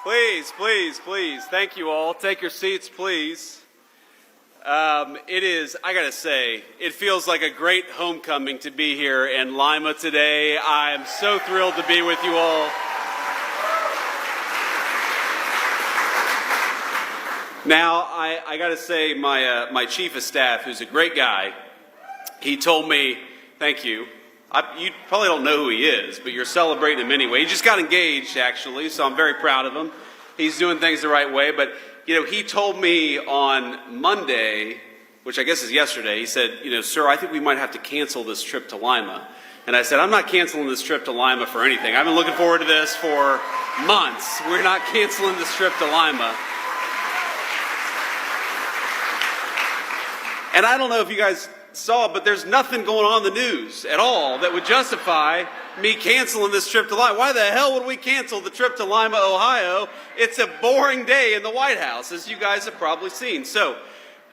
Please, please, please. Thank you all. Take your seats, please. I gotta say, it feels like a great homecoming to be here in Lima today. I'm so thrilled to be with you all. Now, I gotta say, my chief of staff, who's a great guy, he told me, thank you. You probably don't know who he is, but you're celebrating him anyway. He just got engaged, actually, so I'm very proud of him. He's doing things the right way, but, he told me on Monday, which I guess is yesterday, he said, sir, I think we might have to cancel this trip to Lima. And I said, I'm not canceling this trip to Lima for anything. I've been looking forward to this for months. We're not canceling this trip to Lima. And I don't know if you guys saw, but there's nothing going on in the news at all that would justify me canceling this trip to Lima. Why the hell would we cancel the trip to Lima, Ohio? It's a boring day in the White House, as you guys have probably seen. So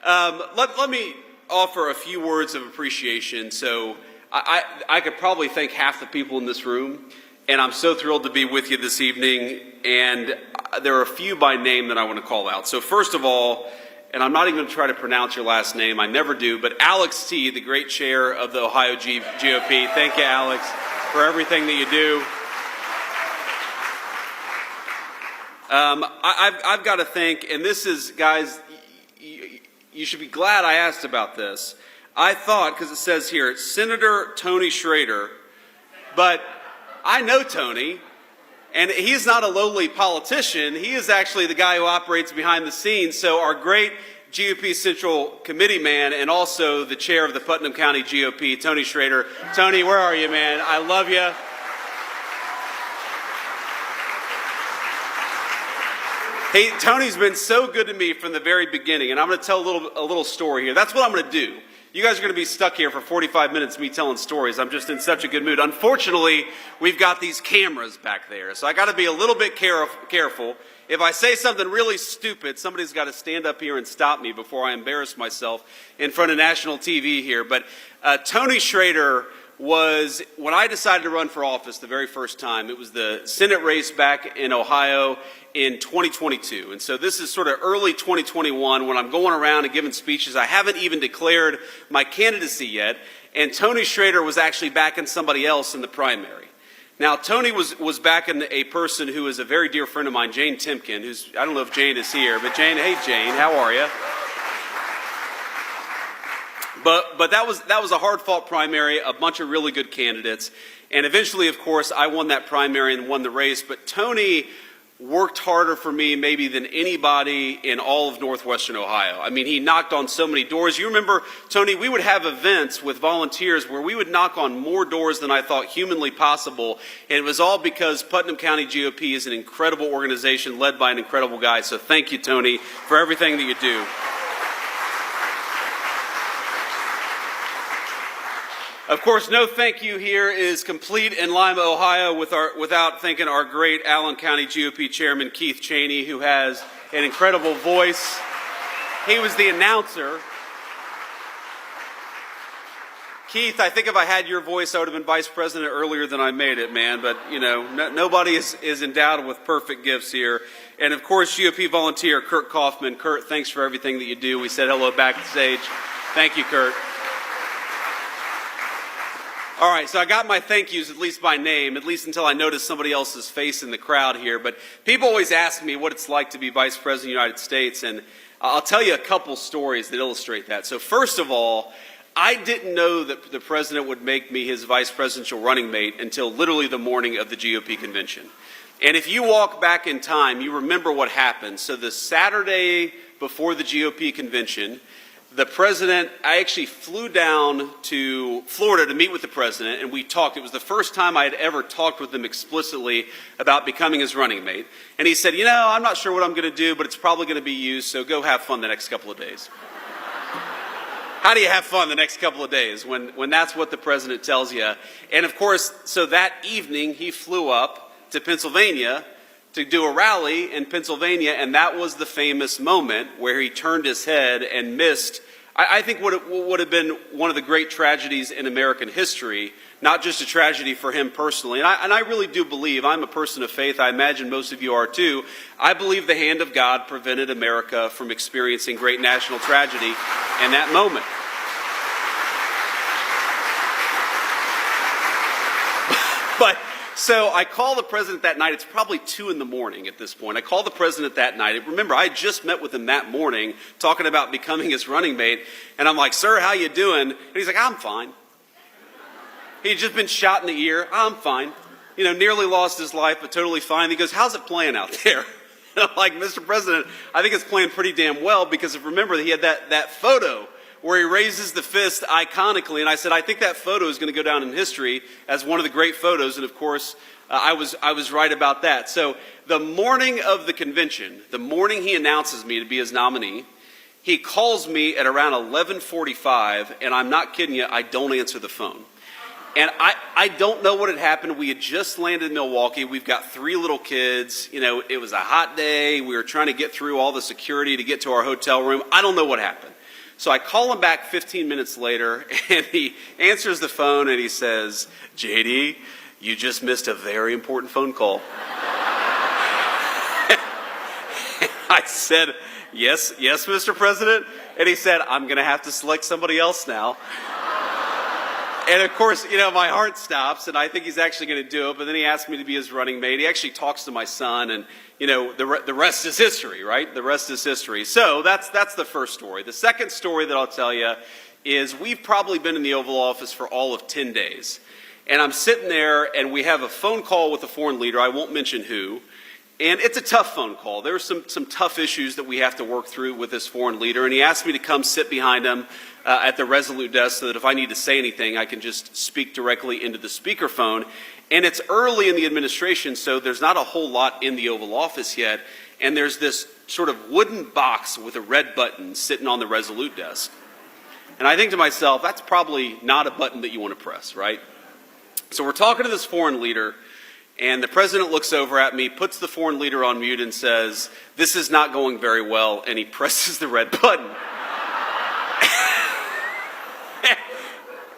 let me offer a few words of appreciation. So I could probably thank half the people in this room, and I'm so thrilled to be with you this evening. And there are a few by name that I want to call out. So first of all, and I'm not even going to try to pronounce your last name, I never do, but Alex T., the great chair of the Ohio GOP. Thank you, Alex, for everything that you do. I've got to thank, and this is, guys, you should be glad I asked about this. I thought, because it says here, Senator Tony Schrader, but I know Tony. And he's not a lowly politician. He is actually the guy who operates behind the scenes. So our great GOP Central Committee man and also the chair of the Putnam County GOP, Tony Schrader. Tony, where are you, man? I love you. Hey, Tony's been so good to me from the very beginning, and I'm going to tell a little story here. That's what I'm going to do. You guys are going to be stuck here for 45 minutes me telling stories. I'm just in such a good mood. Unfortunately, we've got these cameras back there, so I got to be a little bit careful. If I say something really stupid, somebody's got to stand up here and stop me before I embarrass myself in front of national TV here. But Tony Schrader was, when I decided to run for office the very first time, it was the Senate race back in Ohio in 2022. And so this is sort of early 2021 when I'm going around and giving speeches. I haven't even declared my candidacy yet. And Tony Schrader was actually backing somebody else in the primary. Now, Tony was backing a person who is a very dear friend of mine, Jane Timken, who's, I don't know if Jane is here, but Jane, hey Jane, how are you? But that was a hard-fought primary, a bunch of really good candidates. And eventually, of course, I won that primary and won the race. But Tony worked harder for me maybe than anybody in all of Northwestern Ohio. I mean, he knocked on so many doors. You remember, Tony, we would have events with volunteers where we would knock on more doors than I thought humanly possible. And it was all because Putnam County GOP is an incredible organization led by an incredible guy. So thank you, Tony, for everything that you do. Of course, no thank you here is complete in Lima, Ohio, without thanking our great Allen County GOP Chairman Keith Cheney, who has an incredible voice. He was the announcer. Keith, I think if I had your voice, I would have been vice president earlier than I made it, man. But, nobody is endowed with perfect gifts here. And, of course, GOP volunteer Kurt Kaufman. Kurt, thanks for everything that you do. We said hello backstage. Thank you, Kurt. All right, so I got my thank yous, at least by name, at least until I noticed somebody else's face in the crowd here. But people always ask me what it's like to be Vice President of the United States, and I'll tell you a couple stories that illustrate that. So first of all, I didn't know that the president would make me his vice presidential running mate until literally the morning of the GOP convention. And if you walk back in time, you remember what happened. So the Saturday before the GOP convention, the president, I actually flew down to Florida to meet with the president, and we talked. It was the first time I had ever talked with him explicitly about becoming his running mate. And he said, I'm not sure what I'm going to do, but it's probably going to be you, so go have fun the next couple of days. How do you have fun the next couple of days when that's what the president tells you? And of course, so that evening he flew up to Pennsylvania to do a rally in Pennsylvania, and that was the famous moment where he turned his head and missed I think what would have been one of the great tragedies in American history, not just a tragedy for him personally, and I really do believe, I'm a person of faith, I imagine most of you are too, I believe the hand of God prevented America from experiencing great national tragedy in that moment. But so I call the president that night. It's probably 2 in the morning at this point. I call the president that night. Remember, I had just met with him that morning talking about becoming his running mate. And I'm like, sir, how you doing? And he's like, I'm fine. He'd just been shot in the ear. I'm fine. You know, nearly lost his life, but totally fine. He goes, how's it playing out there? And I'm like, Mr. President, I think it's playing pretty damn well, because remember, he had that photo where he raises the fist iconically, and I said, I think that photo is going to go down in history as one of the great photos, and of course, I was right about that. So the morning of the convention, the morning he announces me to be his nominee, he calls me at around 11:45, and I'm not kidding you, I don't answer the phone. And I don't know what had happened. We had just landed in Milwaukee. We've got 3 little kids. You know, it was a hot day. We were trying to get through all the security to get to our hotel room. I don't know what happened. So I call him back 15 minutes later, and he answers the phone, and he says, JD, you just missed a very important phone call. I said, yes, Mr. President. And he said, I'm going to have to select somebody else now. And of course, you know, my heart stops, and I think he's actually going to do it. But then he asked me to be his running mate. He actually talks to my son, and you know, the rest is history, right? The rest is history. So that's the first story. The second story that I'll tell you is we've probably been in the Oval Office for all of 10 days. And I'm sitting there, and we have a phone call with a foreign leader. I won't mention who. And it's a tough phone call. There are some tough issues that we have to work through with this foreign leader. And he asked me to come sit behind him at the Resolute desk so that if I need to say anything, I can just speak directly into the speakerphone. And it's early in the administration, so there's not a whole lot in the Oval Office yet. And there's this sort of wooden box with a red button sitting on the Resolute desk. And I think to myself, that's probably not a button that you want to press, right? So we're talking to this foreign leader, and the president looks over at me, puts the foreign leader on mute, and says, this is not going very well, and he presses the red button.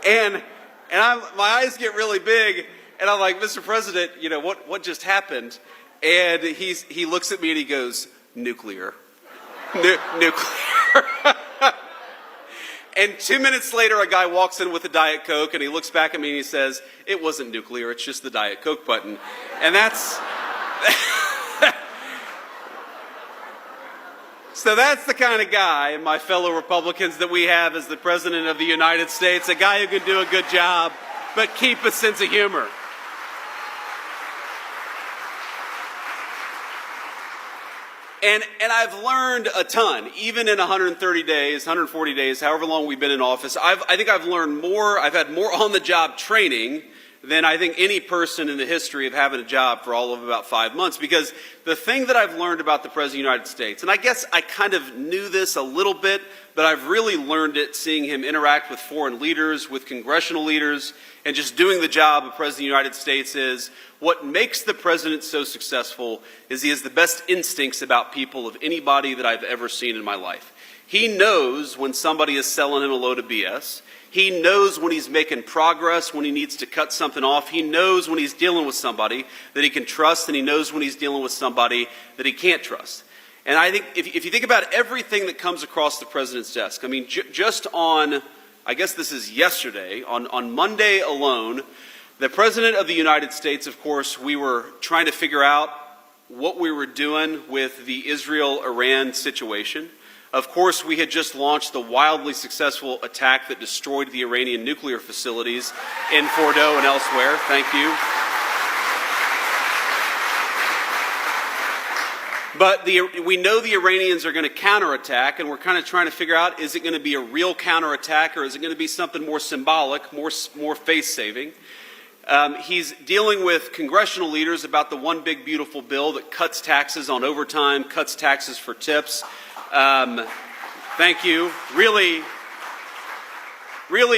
and my eyes get really big, and I'm like, Mr. President, you know, what just happened? And he looks at me and he goes, nuclear. Nuclear. And 2 minutes later, a guy walks in with a Diet Coke, and he looks back at me and he says, it wasn't nuclear, it's just the Diet Coke button. And that's... So that's the kind of guy, my fellow Republicans, that we have as the President of the United States, a guy who can do a good job, but keep a sense of humor. And I've learned a ton, even in 130 days, 140 days, however long we've been in office. I think I've learned more, I've had more on-the-job training than I think any person in the history of having a job for all of about 5 months. Because the thing that I've learned about the President of the United States, and I guess I kind of knew this a little bit, but I've really learned it seeing him interact with foreign leaders, with congressional leaders, and just doing the job of President of the United States is what makes the president so successful is he has the best instincts about people of anybody that I've ever seen in my life. He knows when somebody is selling him a load of BS. He knows when he's making progress, when he needs to cut something off. He knows when he's dealing with somebody that he can trust, and he knows when he's dealing with somebody that he can't trust. And I think if you think about everything that comes across the president's desk, I mean, just on, I guess this is yesterday, on Monday alone, the President of the United States, of course, we were trying to figure out what we were doing with the Israel-Iran situation. Of course, we had just launched the wildly successful attack that destroyed the Iranian nuclear facilities in Fordo and elsewhere. Thank you. But we know the Iranians are going to counterattack, and we're kind of trying to figure out, is it going to be a real counterattack, or is it going to be something more symbolic, more face-saving? He's dealing with congressional leaders about the one big beautiful bill that cuts taxes on overtime, cuts taxes for tips. Thank you. Really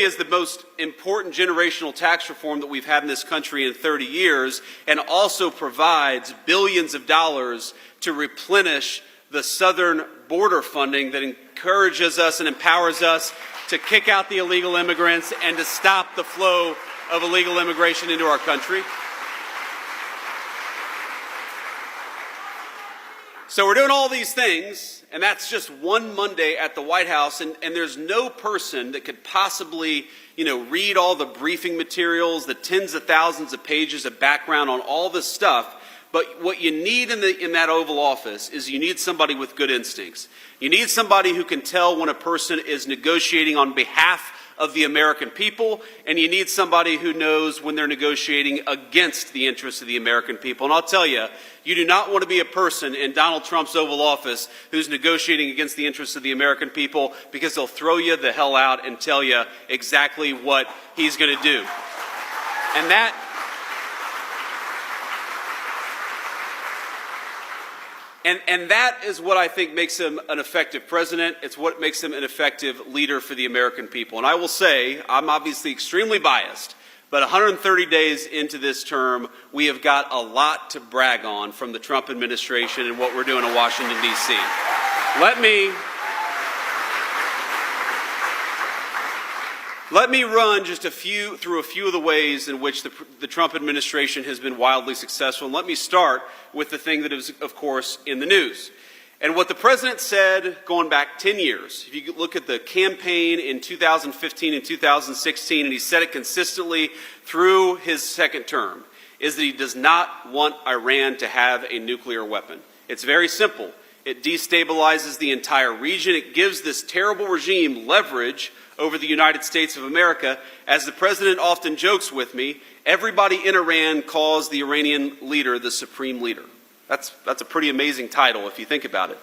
is the most important generational tax reform that we've had in this country in 30 years, and also provides billions of dollars to replenish the southern border funding that encourages us and empowers us to kick out the illegal immigrants and to stop the flow of illegal immigration into our country. So we're doing all these things, and that's just one Monday at the White House, and there's no person that could possibly, read all the briefing materials, the tens of thousands of pages of background on all this stuff. But what you need in that Oval Office is you need somebody with good instincts. You need somebody who can tell when a person is negotiating on behalf of the American people, and you need somebody who knows when they're negotiating against the interests of the American people. And I'll tell you, you do not want to be a person in Donald Trump's Oval Office who's negotiating against the interests of the American people, because they'll throw you the hell out and tell you exactly what he's going to do. And that is what I think makes him an effective president. It's what makes him an effective leader for the American people. And I will say, I'm obviously extremely biased, but 130 days into this term, we have got a lot to brag on from the Trump administration and what we're doing in Washington, D.C. Let me run just through a few of the ways in which the Trump administration has been wildly successful. And let me start with the thing that is, of course, in the news. And what the president said going back 10 years, if you look at the campaign in 2015 and 2016, and he said it consistently through his second term, is that he does not want Iran to have a nuclear weapon. It's very simple. It destabilizes the entire region. It gives this terrible regime leverage over the United States of America. As the president often jokes with me, everybody in Iran calls the Iranian leader the supreme leader. That's a pretty amazing title if you think about it.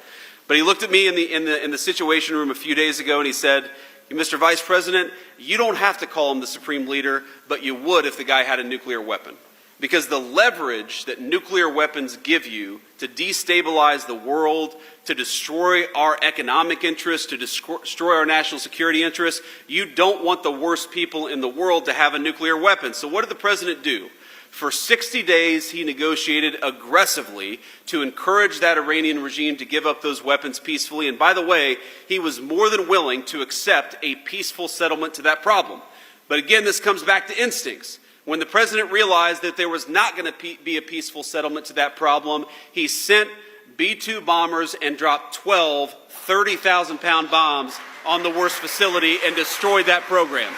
But he looked at me in the Situation Room a few days ago and he said, Mr. Vice President, you don't have to call him the supreme leader, but you would if the guy had a nuclear weapon. Because the leverage that nuclear weapons give you to destabilize the world, to destroy our economic interests, to destroy our national security interests, you don't want the worst people in the world to have a nuclear weapon. So what did the president do? For 60 days, he negotiated aggressively to encourage that Iranian regime to give up those weapons peacefully. And by the way, he was more than willing to accept a peaceful settlement to that problem. But again, this comes back to instincts. When the president realized that there was not going to be a peaceful settlement to that problem, he sent B-2 bombers and dropped 12 30,000-pound bombs on the worst facility and destroyed that program.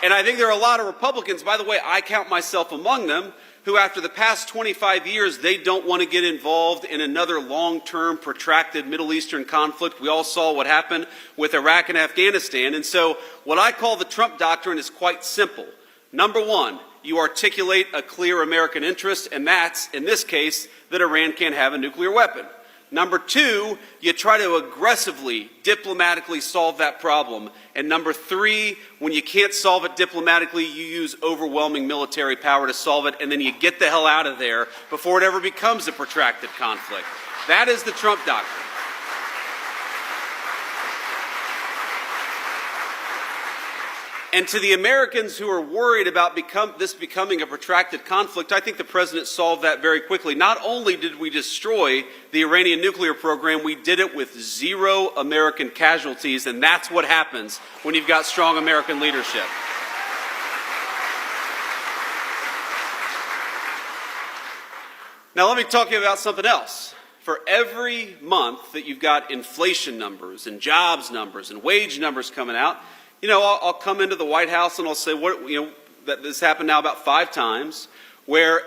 And I think there are a lot of Republicans, by the way, I count myself among them, who after the past 25 years, they don't want to get involved in another long-term, protracted Middle Eastern conflict. We all saw what happened with Iraq and Afghanistan. And so what I call the Trump doctrine is quite simple. Number one, you articulate a clear American interest, and that's, in this case, that Iran can't have a nuclear weapon. Number two, you try to aggressively, diplomatically solve that problem. And number three, when you can't solve it diplomatically, you use overwhelming military power to solve it, and then you get the hell out of there before it ever becomes a protracted conflict. That is the Trump doctrine. And to the Americans who are worried about this becoming a protracted conflict, I think the president solved that very quickly. Not only did we destroy the Iranian nuclear program, we did it with 0 American casualties, and that's what happens when you've got strong American leadership. Now let me talk to you about something else. For every month that you've got inflation numbers and jobs numbers and wage numbers coming out, I'll come into the White House and I'll say, that this happened now about 5 times, where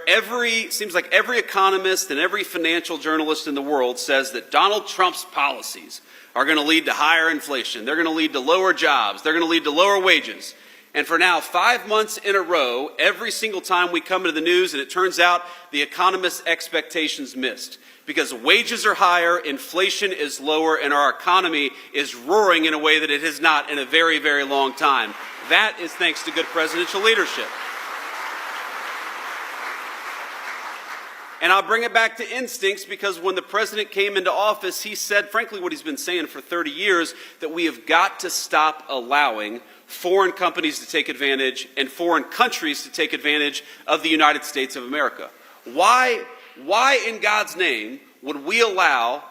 seems like every economist and every financial journalist in the world says that Donald Trump's policies are going to lead to higher inflation. They're going to lead to lower jobs. They're going to lead to lower wages. And for now, 5 months in a row, every single time we come into the news, and it turns out the economists' expectations missed. Because wages are higher, inflation is lower, and our economy is roaring in a way that it has not in a very, very long time. That is thanks to good presidential leadership. And I'll bring it back to instincts, because when the president came into office, he said, frankly, what he's been saying for 30 years, that we have got to stop allowing foreign companies to take advantage and foreign countries to take advantage of the United States of America. Why Why in God's name would we allow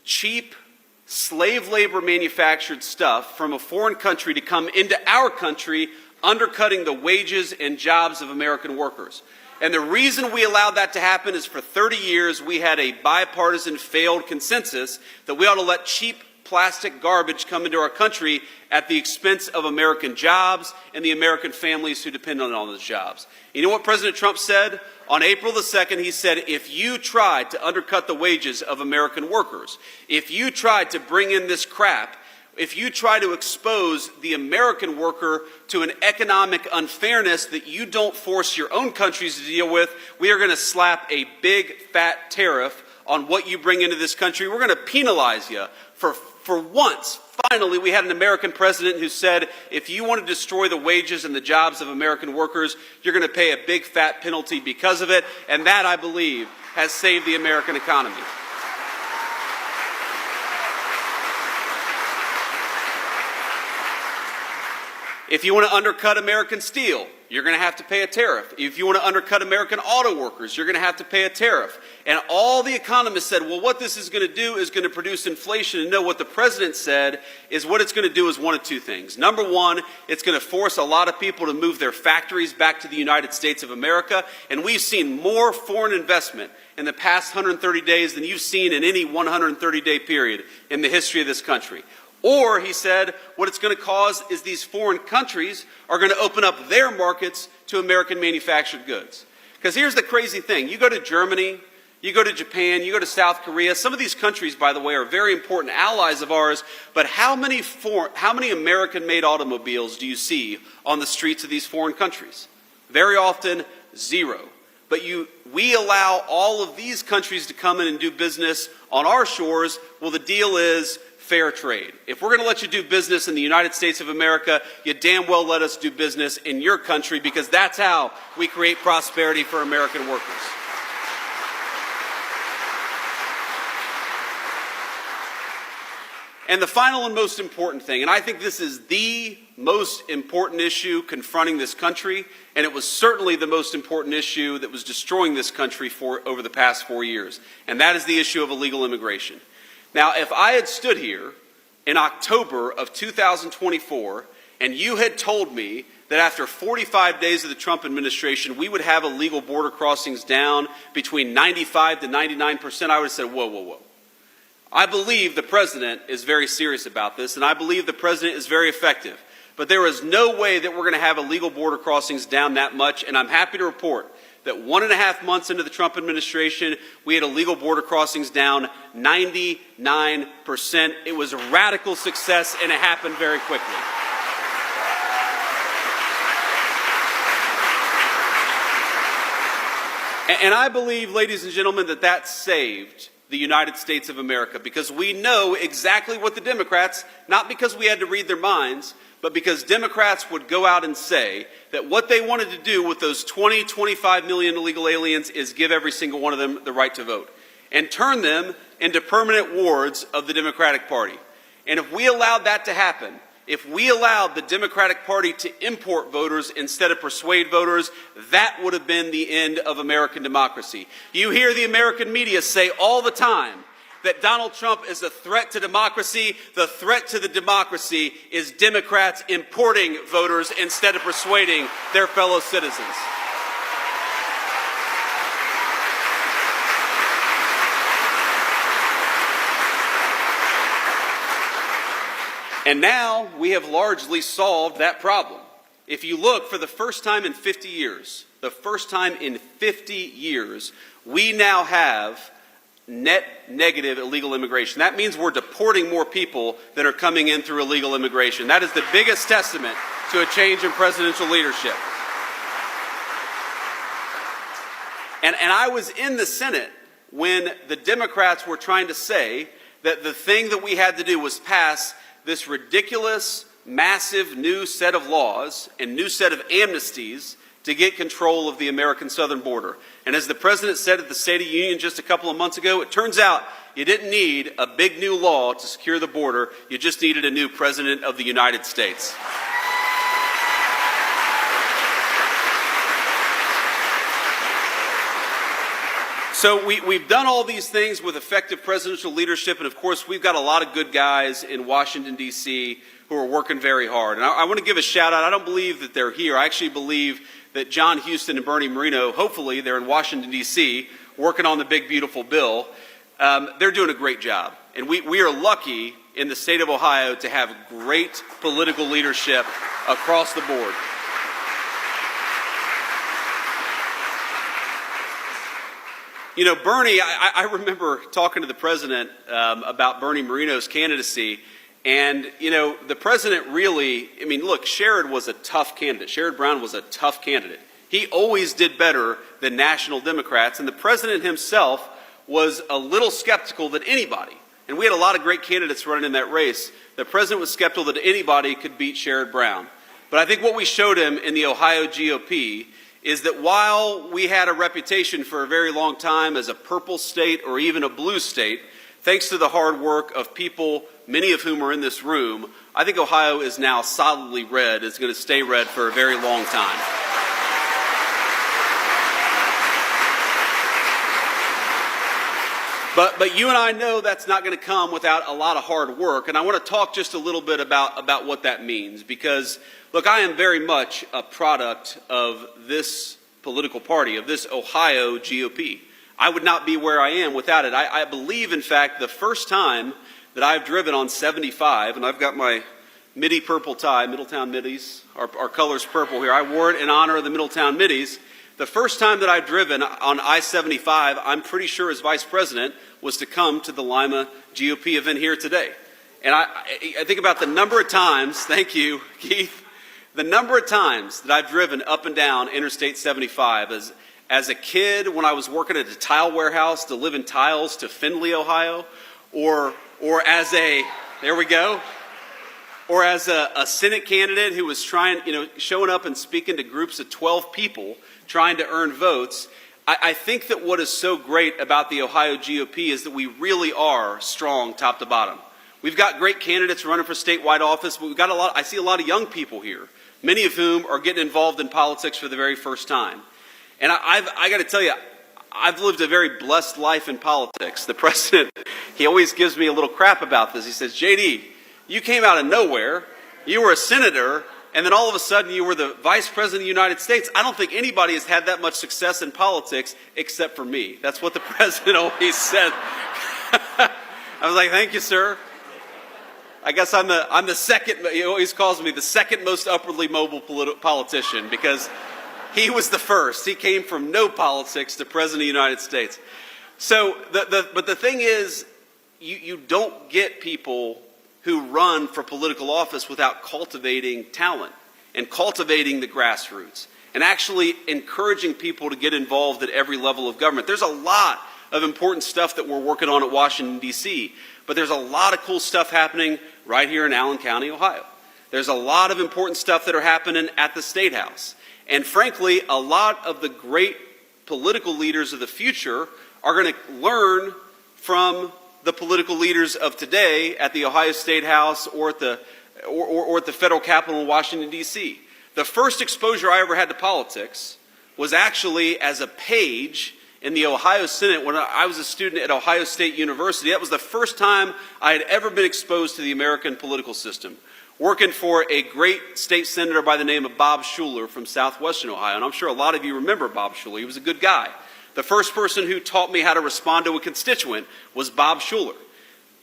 cheap slave labor manufactured stuff from a foreign country to come into our country, undercutting the wages and jobs of American workers? And the reason we allowed that to happen is for 30 years we had a bipartisan failed consensus that we ought to let cheap plastic garbage come into our country at the expense of American jobs and the American families who depend on those jobs. You know what President Trump said? On April the 2nd, he said, if you try to undercut the wages of American workers, if you try to bring in this crap, if you try to expose the American worker to an economic unfairness that you don't force your own countries to deal with, we are going to slap a big fat tariff on what you bring into this country. We're going to penalize you. For once, finally, we had an American president who said, if you want to destroy the wages and the jobs of American workers, you're going to pay a big fat penalty because of it. And that, I believe, has saved the American economy. If you want to undercut American steel, you're going to have to pay a tariff. If you want to undercut American auto workers, you're going to have to pay a tariff. And all the economists said, well, what this is going to do is going to produce inflation. And no, what the president said is what it's going to do is one of two things. Number one, it's going to force a lot of people to move their factories back to the United States of America. And we've seen more foreign investment in the past 130 days than you've seen in any 130-day period in the history of this country. Or, he said, what it's going to cause is these foreign countries are going to open up their markets to American manufactured goods. Because here's the crazy thing. You go to Germany, you go to Japan, you go to South Korea. Some of these countries, by the way, are very important allies of ours. But how many American-made automobiles do you see on the streets of these foreign countries? Very often, zero. But we allow all of these countries to come in and do business on our shores. Well, the deal is fair trade. If we're going to let you do business in the United States of America, you damn well let us do business in your country, because that's how we create prosperity for American workers. And the final and most important thing, and I think this is the most important issue confronting this country, and it was certainly the most important issue that was destroying this country over the past 4 years, and that is the issue of illegal immigration. Now, if I had stood here in October of 2024 and you had told me that after 45 days of the Trump administration we would have illegal border crossings down between 95 to 99%, I would have said, whoa, whoa, whoa. I believe the president is very serious about this, and I believe the president is very effective. But there is no way that we're going to have illegal border crossings down that much, and I'm happy to report that 1.5 months into the Trump administration, we had illegal border crossings down 99%. It was a radical success, and it happened very quickly. And I believe, ladies and gentlemen, that saved the United States of America, because we know exactly what the Democrats, not because we had to read their minds, but because Democrats would go out and say that what they wanted to do with those 25 million illegal aliens is give every single one of them the right to vote and turn them into permanent wards of the Democratic Party. And if we allowed that to happen, if we allowed the Democratic Party to import voters instead of persuade voters, that would have been the end of American democracy. You hear the American media say all the time that Donald Trump is a threat to democracy. The threat to the democracy is Democrats importing voters instead of persuading their fellow citizens. And now we have largely solved that problem. If you look, for the first time in 50 years, we now have net negative illegal immigration. That means we're deporting more people than are coming in through illegal immigration. That is the biggest testament to a change in presidential leadership. And I was in the Senate when the Democrats were trying to say that the thing that we had to do was pass this ridiculous, massive new set of laws and new set of amnesties to get control of the American southern border. And as the president said at the State of the Union just a couple of months ago, it turns out you didn't need a big new law to secure the border. You just needed a new president of the United States. So we've done all these things with effective presidential leadership, and of course we've got a lot of good guys in Washington, D.C. who are working very hard. And I want to give a shout out. I don't believe that they're here. I actually believe that John Houston and Bernie Moreno, hopefully they're in Washington, D.C., working on the big, beautiful bill. They're doing a great job. And we are lucky in the state of Ohio to have great political leadership across the board. You know, Bernie, I remember talking to the president about Bernie Moreno's candidacy, and, you know, the president really, I mean, look, Sherrod was a tough candidate. Sherrod Brown was a tough candidate. He always did better than national Democrats, and the president himself was a little skeptical that anybody, and we had a lot of great candidates running in that race, the president was skeptical that anybody could beat Sherrod Brown. But I think what we showed him in the Ohio GOP is that while we had a reputation for a very long time as a purple state or even a blue state, thanks to the hard work of people, many of whom are in this room, I think Ohio is now solidly red. It's going to stay red for a very long time. But you and I know that's not going to come without a lot of hard work, and I want to talk just a little bit about what that means, because, look, I am very much a product of this political party, of this Ohio GOP. I would not be where I am without it. I believe, in fact, the first time that I've driven on 75, and I've got my Midi purple tie, Middletown Middies, our color's purple here. I wore it in honor of the Middletown Middies. The first time that I've driven on I-75, I'm pretty sure as vice president, was to come to the Lima GOP event here today. And I think about the number of times, thank you, Keith, the number of times that I've driven up and down Interstate 75 as a kid when I was working at a tile warehouse delivering tiles to Findlay, Ohio, or as a, there we go, or as a Senate candidate who was trying, showing up and speaking to groups of 12 people trying to earn votes. I think that what is so great about the Ohio GOP is that we really are strong top to bottom. We've got great candidates running for statewide office, but we've got I see a lot of young people here, many of whom are getting involved in politics for the very first time. And I got to tell you, I've lived a very blessed life in politics. The president, he always gives me a little crap about this. He says, JD, you came out of nowhere, you were a senator, and then all of a sudden you were the vice president of the United States. I don't think anybody has had that much success in politics except for me. That's what the president always said. I was like, thank you, sir. I guess I'm the second, he always calls me the second most upwardly mobile politician, because he was the first. He came from no politics to president of the United States. So, but the thing is, you don't get people who run for political office without cultivating talent and cultivating the grassroots and actually encouraging people to get involved at every level of government. There's a lot of important stuff that we're working on at Washington, D.C., but there's a lot of cool stuff happening right here in Allen County, Ohio. There's a lot of important stuff that are happening at the State House. And frankly, a lot of the great political leaders of the future are going to learn from the political leaders of today at the Ohio State House or at the federal Capitol in Washington, D.C. The first exposure I ever had to politics was actually as a page in the Ohio Senate when I was a student at Ohio State University. That was the first time I had ever been exposed to the American political system, working for a great state senator by the name of Bob Schuler from southwestern Ohio. And I'm sure a lot of you remember Bob Schuler. He was a good guy. The first person who taught me how to respond to a constituent was Bob Schuler.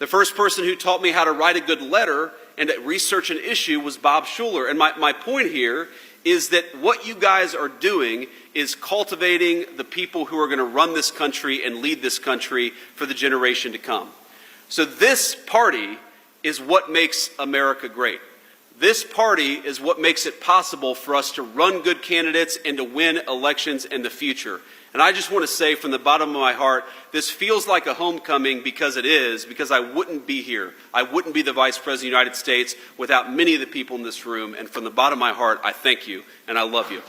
The first person who taught me how to write a good letter and to research an issue was Bob Schuler. And my point here is that what you guys are doing is cultivating the people who are going to run this country and lead this country for the generation to come. So this party is what makes America great. This party is what makes it possible for us to run good candidates and to win elections in the future. And I just want to say from the bottom of my heart, this feels like a homecoming because it is, because I wouldn't be here. I wouldn't be the Vice President of the United States without many of the people in this room. And from the bottom of my heart, I thank you and I love you.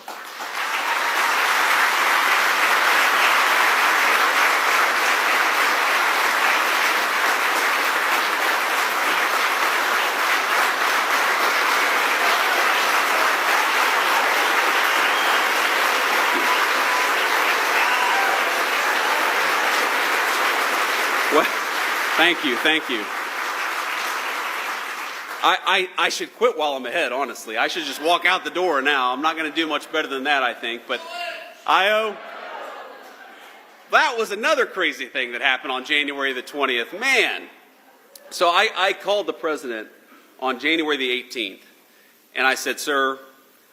Thank you, thank you. I should quit while I'm ahead, honestly. I should just walk out the door now. I'm not going to do much better than that, I think. But that was another crazy thing that happened on January the 20th. Man. So I called the president on January the 18th, and I said, sir,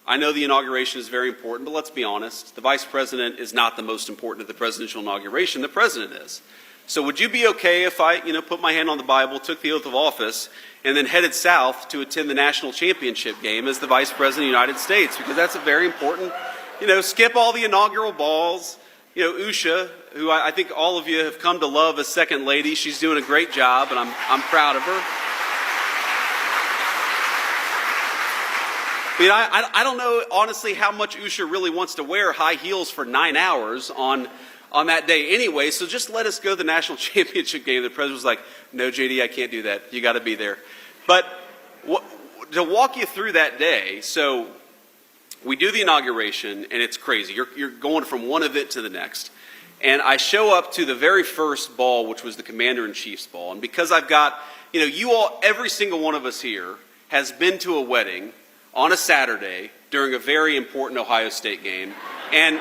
I know the inauguration is very important, but let's be honest. The vice president is not the most important at the presidential inauguration. The president is. So would you be okay if I, put my hand on the Bible, took the oath of office, and then headed south to attend the national championship game as the vice president of the United States? Because that's a very important, skip all the inaugural balls. Usha, who I think all of you have come to love as second lady, she's doing a great job, and I'm proud of her. I don't know, honestly, how much Usha really wants to wear high heels for 9 hours on that day anyway, so just let us go to the national championship game. The president was like, no, JD, I can't do that. You got to be there. But to walk you through that day, so we do the inauguration, and it's crazy. You're going from one event to the next. And I show up to the very first ball, which was the Commander-in-Chief's ball. And because I've got, you all, every single one of us here has been to a wedding on a Saturday during a very important Ohio State game. And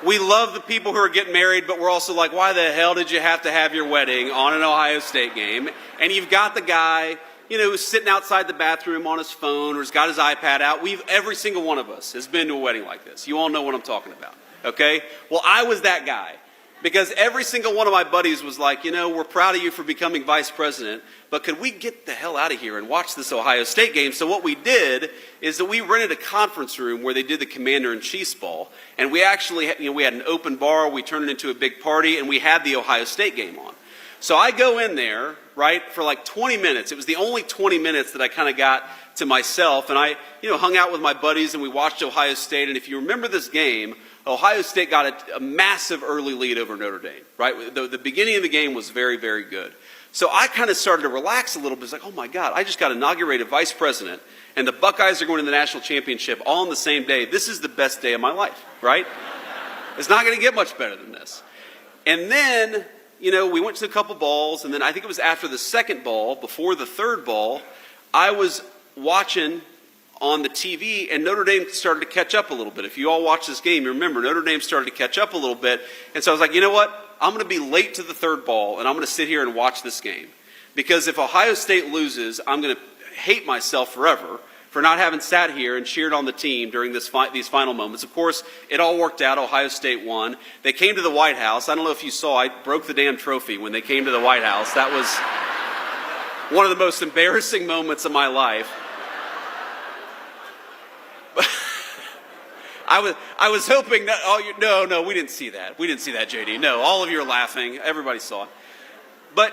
we love the people who are getting married, but we're also like, why the hell did you have to have your wedding on an Ohio State game? And you've got the guy, who's sitting outside the bathroom on his phone or has got his iPad out. Every single one of us has been to a wedding like this. You all know what I'm talking about, okay? Well, I was that guy because every single one of my buddies was like, we're proud of you for becoming vice president, but could we get the hell out of here and watch this Ohio State game? So what we did is that we rented a conference room where they did the Commander-in-Chief's ball, and we actually, we had an open bar, we turned it into a big party, and we had the Ohio State game on. So I go in there, right, for like 20 minutes. It was the only 20 minutes that I kind of got to myself, and I, hung out with my buddies, and we watched Ohio State, and if you remember this game, Ohio State got a massive early lead over Notre Dame, right? The beginning of the game was very, very good. So I kind of started to relax a little bit. It's like, oh my God, I just got inaugurated vice president, and the Buckeyes are going to the national championship all on the same day. This is the best day of my life, right? It's not going to get much better than this. And then, we went to a couple balls, and then I think it was after the second ball, before the third ball, I was watching on the TV, and Notre Dame started to catch up a little bit. If you all watch this game, you remember Notre Dame started to catch up a little bit. And so I was like, you know what? I'm going to be late to the third ball, and I'm going to sit here and watch this game. Because if Ohio State loses, I'm going to hate myself forever for not having sat here and cheered on the team during these final moments. Of course, it all worked out. Ohio State won. They came to the White House. I don't know if you saw, I broke the damn trophy when they came to the White House. That was one of the most embarrassing moments of my life. I was hoping that, no, we didn't see that. We didn't see that, JD. No, all of you are laughing. Everybody saw it. But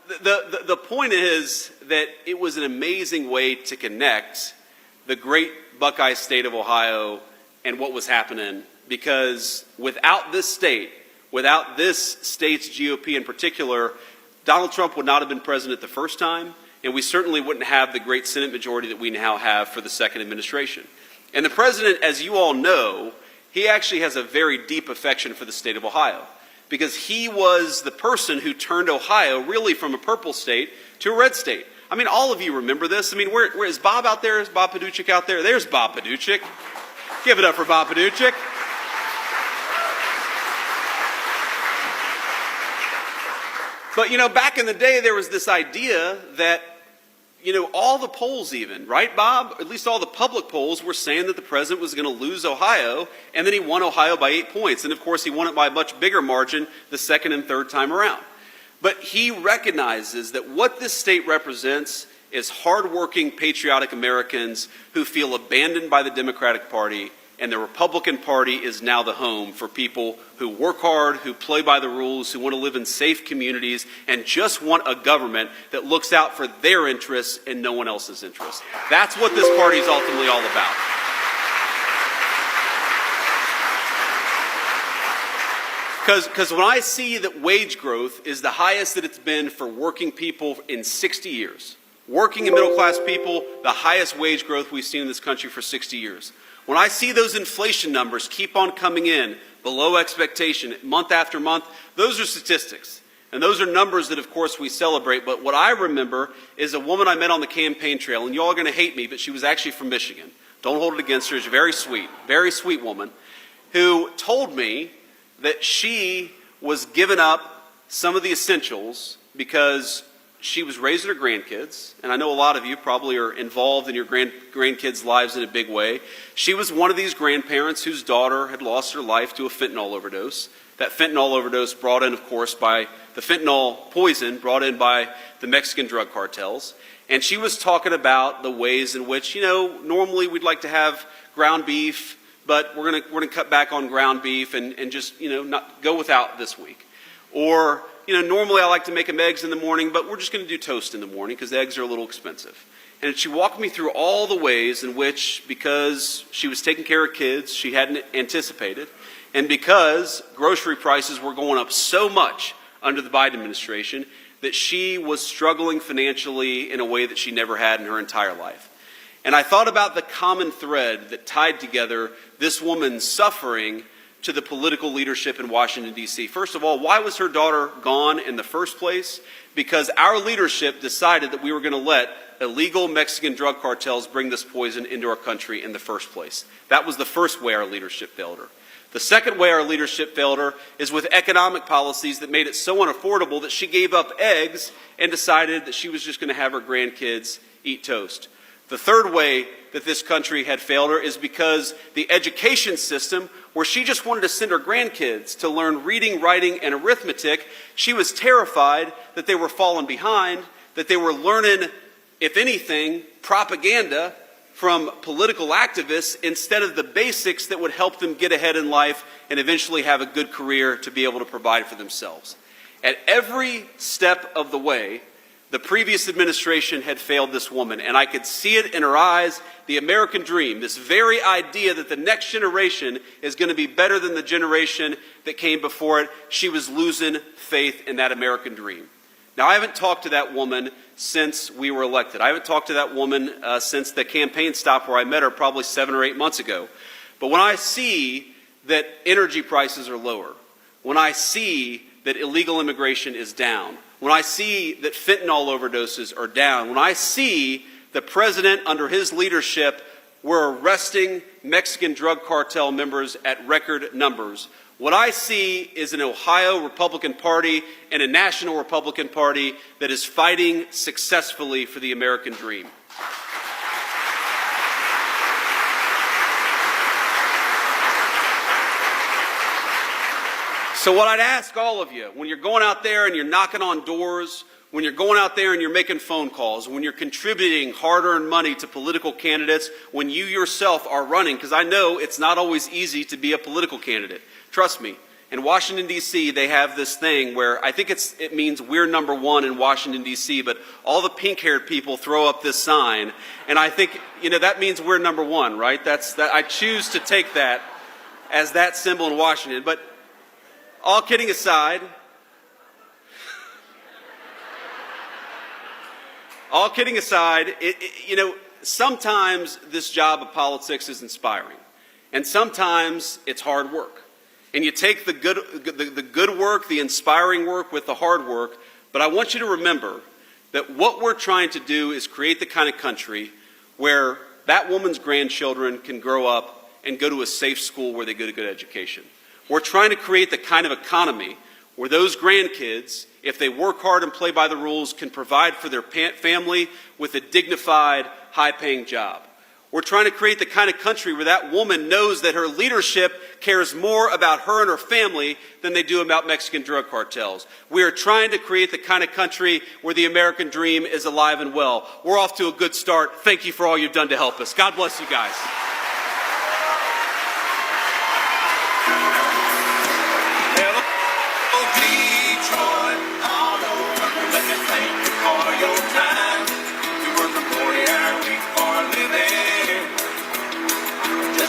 the point is that it was an amazing way to connect the great Buckeye state of Ohio and what was happening, because without this state's GOP in particular, Donald Trump would not have been president the first time, and we certainly wouldn't have the great Senate majority that we now have for the second administration. And the president, as you all know, he actually has a very deep affection for the state of Ohio, because he was the person who turned Ohio really from a purple state to a red state. I mean, all of you remember this. I mean, where is Bob out there? Is Bob Paduchik out there? There's Bob Paduchik. Give it up for Bob Paduchik. But, back in the day, there was this idea that, all the polls even, right, Bob? At least all the public polls were saying that the president was going to lose Ohio, and then he won Ohio by 8 points. And, of course, he won it by a much bigger margin the second and third time around. But he recognizes that what this state represents is hardworking, patriotic Americans who feel abandoned by the Democratic Party, and the Republican Party is now the home for people who work hard, who play by the rules, who want to live in safe communities, and just want a government that looks out for their interests and no one else's interests. That's what this party is ultimately all about. Because when I see that wage growth is the highest that it's been for working people in 60 years, working and middle-class people, the highest wage growth we've seen in this country for 60 years. When I see those inflation numbers keep on coming in below expectation month after month, those are statistics. And those are numbers that, of course, we celebrate. But what I remember is a woman I met on the campaign trail, and you all are going to hate me, but she was actually from Michigan. Don't hold it against her. She's very sweet woman, who told me that she was giving up some of the essentials because she was raising her grandkids, and I know a lot of you probably are involved in your grandkids' lives in a big way. She was one of these grandparents whose daughter had lost her life to a fentanyl overdose. That fentanyl overdose brought in, of course, by the fentanyl poison brought in by the Mexican drug cartels. And she was talking about the ways in which, normally we'd like to have ground beef, but we're gonna cut back on ground beef and just, not go without this week. Or, normally I like to make them eggs in the morning, but we're just going to do toast in the morning because eggs are a little expensive. And she walked me through all the ways in which, because she was taking care of kids she hadn't anticipated, and because grocery prices were going up so much under the Biden administration, that she was struggling financially in a way that she never had in her entire life. And I thought about the common thread that tied together this woman's suffering to the political leadership in Washington, D.C. First of all, why was her daughter gone in the first place? Because our leadership decided that we were going to let illegal Mexican drug cartels bring this poison into our country in the first place. That was the first way our leadership failed her. The second way our leadership failed her is with economic policies that made it so unaffordable that she gave up eggs and decided that she was just going to have her grandkids eat toast. The third way that this country had failed her is because the education system, where she just wanted to send her grandkids to learn reading, writing, and arithmetic, she was terrified that they were falling behind, that they were learning, if anything, propaganda from political activists instead of the basics that would help them get ahead in life and eventually have a good career to be able to provide for themselves. At every step of the way, the previous administration had failed this woman, and I could see it in her eyes, the American dream, this very idea that the next generation is going to be better than the generation that came before it. She was losing faith in that American dream. Now, I haven't talked to that woman since we were elected. I haven't talked to that woman since the campaign stop where I met her probably 7 or 8 months ago. But when I see that energy prices are lower, when I see that illegal immigration is down, when I see that fentanyl overdoses are down, when I see the president under his leadership, we're arresting Mexican drug cartel members at record numbers, what I see is an Ohio Republican Party and a national Republican Party that is fighting successfully for the American dream. So what I'd ask all of you, when you're going out there and you're knocking on doors, when you're going out there and you're making phone calls, when you're contributing hard-earned money to political candidates, when you yourself are running, because I know it's not always easy to be a political candidate. Trust me. In Washington, D.C., they have this thing where I think it means we're number one in Washington, D.C., but all the pink-haired people throw up this sign, and I think, that means we're number one, right? I choose to take that as that symbol in Washington. But all kidding aside, sometimes this job of politics is inspiring, and sometimes it's hard work. And you take the good work, the inspiring work with the hard work, but I want you to remember that what we're trying to do is create the kind of country where that woman's grandchildren can grow up and go to a safe school where they get a good education. We're trying to create the kind of economy where those grandkids, if they work hard and play by the rules, can provide for their family with a dignified, high-paying job. We're trying to create the kind of country where that woman knows that her leadership cares more about her and her family than they do about Mexican drug cartels. We are trying to create the kind of country where the American dream is alive and well. We're off to a good start. Thank you for all you've done to help us. God bless you guys.